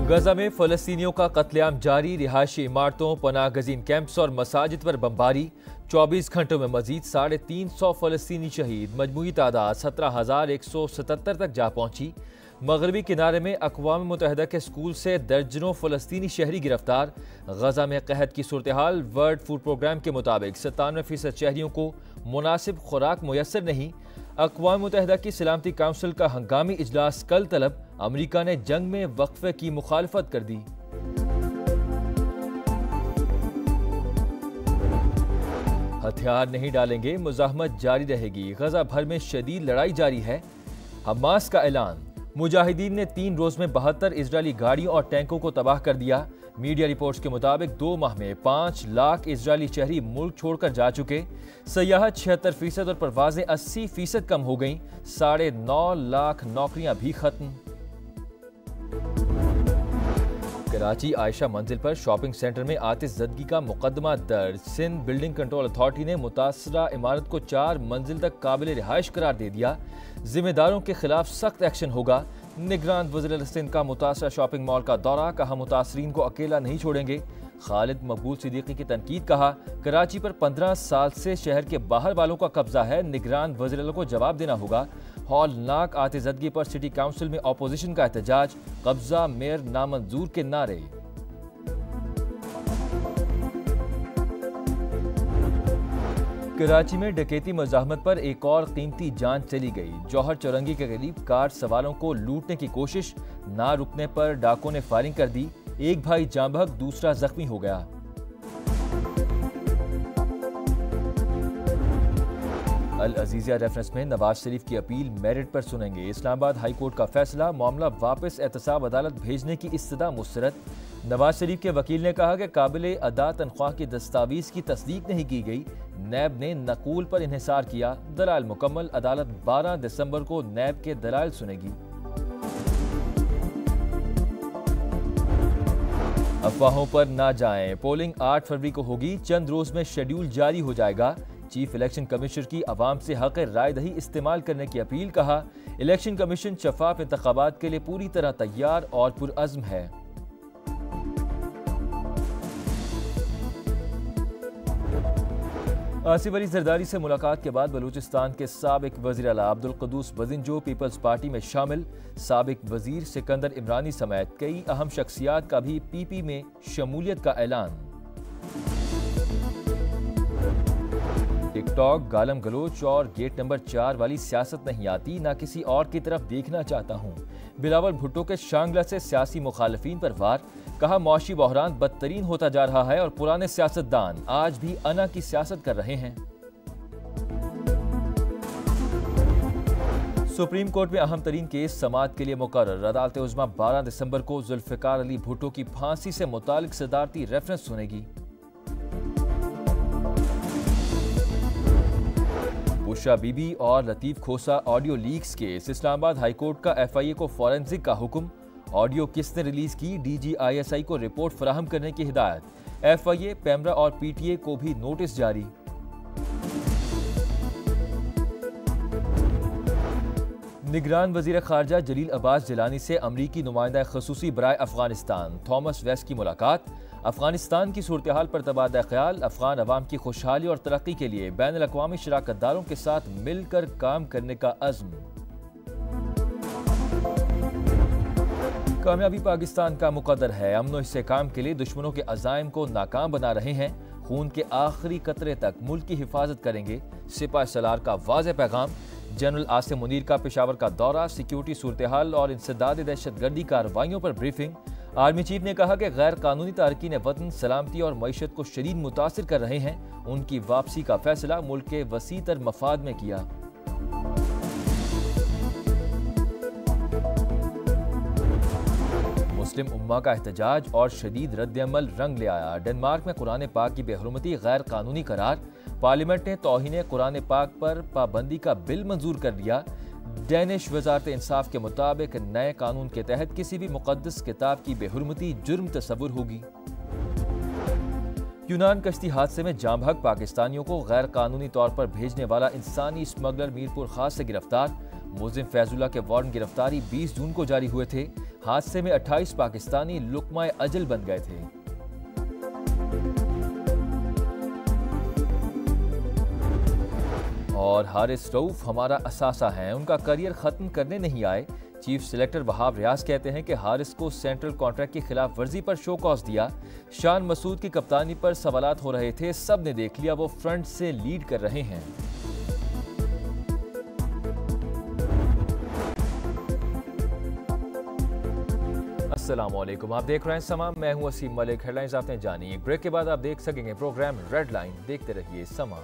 गजा में फलस्तीनियों का कत्लेआम जारी, रिहायशी इमारतों, पनाह गजीन कैंप्स और मसाजिद पर बमबारी। 24 घंटों में मजीद 350 फलस्तीनी शहीद, मजमूई तादाद 17,177 तक जा पहुंची। मगरबी किनारे में अक़वाम मुत्तहिदा के स्कूल से दर्जनों फलस्तीनी शहरी गिरफ्तार। गजा में कहत की सूरत हाल, वर्ल्ड फूड प्रोग्राम के मुताबिक 97% शहरियों को मुनासिब खुराक मुयसर नहीं। अक़वाम मुत्तहिदा की सलामती काउंसिल का हंगामी इजलास कल तलब, अमरीका ने जंग में वक्फे की मुखालफत कर दी। हथियार नहीं डालेंगे, मुज़ाहमत जारी रहेगी। गजा भर में शदीद लड़ाई जारी है। हमास का ऐलान, मुजाहिदीन ने 3 रोज में 72 इजरायली गाड़ियों और टैंकों को तबाह कर दिया। मीडिया रिपोर्ट्स के मुताबिक 2 माह में 5 लाख इजरायली शहरी मुल्क छोड़कर जा चुके। सयाहत 76% और परवाजें 80% कम हो गईं। 9.5 लाख नौकरियां भी खत्म। कराची आयशा मंजिल पर शॉपिंग सेंटर में आतिशज़दगी का मुकदमा दर्ज। सिंध बिल्डिंग कंट्रोल अथॉरिटी ने मुतासरा इमारत को 4 मंजिल तक काबिल रिहाइश करार दे दिया। जिम्मेदारों के खिलाफ सख्त एक्शन होगा। निगरान वज़ीर सिंध का मुतासरा शॉपिंग मॉल का दौरा, कहा मुतासरीन को अकेला नहीं छोड़ेंगे। खालिद मकबूल सिद्दीकी की तनकीद, कहा कराची पर 15 साल से शहर के बाहर वालों का कब्जा है, निगरान वज़ीर को जवाब देना होगा। हौलनाक आतिशज़दगी पर सिटी काउंसिल में अपोजिशन का एहतजाज, कब्जा मेयर नामंजूर के नारे। कराची में डकैती मज़ाहमत पर एक और कीमती जान चली गई। जौहर चौरंगी के करीब कार सवारों को लूटने की कोशिश, ना रुकने पर डाकुओं ने फायरिंग कर दी। एक भाई जाँ बहक, दूसरा जख्मी हो गया। अल अजीज़िया रेफरेंस में नवाज शरीफ की अपील मेरिट पर सुनेंगे। इस्लामाबाद हाई कोर्ट का फैसला, मामला वापस एहतसाब अदालत भेजने की इस्तदा मुस्तरद। नवाज शरीफ के वकील ने कहा कि काबिल अदा तनख्वाह की दस्तावीज़ की तस्दीक नहीं की गई। नैब ने नकूल पर इन्हिसार किया। दलाल मुकम्मल, अदालत 12 दिसंबर को नैब के दलाल सुनेगी। अफवाहों पर ना जाएं, पोलिंग 8 फरवरी को होगी। चंद रोज में शेड्यूल जारी हो जाएगा। चीफ इलेक्शन कमिश्नर की अवाम से हक राय दही इस्तेमाल करने की अपील, कहा इलेक्शन कमीशन शफाफ इंतखाबात के लिए पूरी तरह तैयार और पुरअज़्म है। आसिफ अली जरदारी से मुलाकात के बाद बलूचिस्तान के साबिक वज़ीर आला अब्दुल क़ुद्दूस बज़िंजो पीपल्स पार्टी में शामिल। साबिक वज़ीर सिकंदर इमरानी समेत कई अहम शख्सियात का भी पीपी में शमूलियत का ऐलान। टिकटॉक, गालम गलोच और गेट नंबर 4 वाली सियासत नहीं आती, ना किसी और की तरफ देखना चाहता हूँ। बिलावल भुट्टो के शांगला से सियासी मुखालिफिन पर वार, कहा मौशी बहरान बदतरीन होता जा रहा है और पुराने सियासतदान आज भी अना की सियासत कर रहे हैं। सुप्रीम कोर्ट में अहम तरीन केस समाअत के लिए मुकर्रर। अदालत उज़्मा 12 दिसंबर को जुल्फ़िकार अली भुट्टो की फांसी से मुतालिक सदारती रेफरेंस सुनेगी। बुशरा बीबी और Latif Khosa audio leaks case, Islamabad high court का FIA को फॉरेंसिक का हुक्म। ऑडियो किसने रिलीज की, DGISI को रिपोर्ट फराहम करने की हिदायत। FIA, पेमरा और PTA को भी नोटिस जारी। निगरान वज़ीर ख़ारजा जलील अब्बास जिलानी से अमरीकी नुमाइंदा ख़ुसूसी बराए अफ़गानिस्तान थॉमस वेस्ट की मुलाकात। अफ़गानिस्तान की सूरत हाल पर तबादला ख्याल, अफ़गान अवाम की खुशहाली और तरक्की के लिए बैनुल अक़वामी शराकतदारों के साथ मिलकर काम करने का अज़्म। कामयाबी पाकिस्तान का मुकद्दर है, अमन इस्तेहकाम के लिए दुश्मनों के अज़ाइम को नाकाम बना रहे हैं। खून के आखिरी कतरे तक मुल्क की हिफाजत करेंगे। सिपाही सलार का वाज़ेह पैगाम। जनरल आसिम मुनीर का पेशावर का दौरा, सिक्योरिटी सूरत हाल और इंसदाद दहशतगर्दी कार्रवाइयों पर ब्रीफिंग। आर्मी चीफ ने कहा कि गैर कानूनी तारकीन वतन सलामती और मईशत को शदीद मुतासिर कर रहे हैं। उनकी वापसी का फैसला मुल्क के वसी तर मफाद में किया। मुस्लिम उम्मा का एहतजाज और शदीद रद्द-ए-अमल रंग ले आया। डेनमार्क में कुरान पाक की बेहुरमती गैर कानूनी करार। पार्लियामेंट ने तौहीन कुरान पाक पर पाबंदी का बिल मंजूर कर दिया। डेनिश वजारत इंसाफ के मुताबिक नए कानून के तहत किसी भी मुक़द्दस किताब की बेहुरमती जुर्म तस्वुर होगी। यूनान कश्ती हादसे में जाँ बहक पाकिस्तानियों को गैर कानूनी तौर पर भेजने वाला इंसानी स्मगलर मीरपुर खास से गिरफ्तार। मुलजिम फैजुल्ला के वारंट गिरफ्तारी 20 जून को जारी हुए थे। हादसे में 28 पाकिस्तानी लुकमाए अजल बन गए थे। और हारिस रऊफ हमारा असासा है, उनका करियर खत्म करने नहीं आए। चीफ सिलेक्टर वहाब रियाज कहते हैं कि हारिस को सेंट्रल कॉन्ट्रैक्ट की खिलाफ वर्जी पर शो कॉज दिया। शान मसूद की कप्तानी पर सवालात हो रहे थे, सब ने देख लिया वो फ्रंट से लीड कर रहे हैं। अस्सलाम वालेकुम, आप देख रहे हैं समा, मैं हूं वसीम मलिक। हेडलाइंस आपने जानी। एक ब्रेक के बाद आप देख सकेंगे प्रोग्राम रेड लाइन। देखते रहिए समा।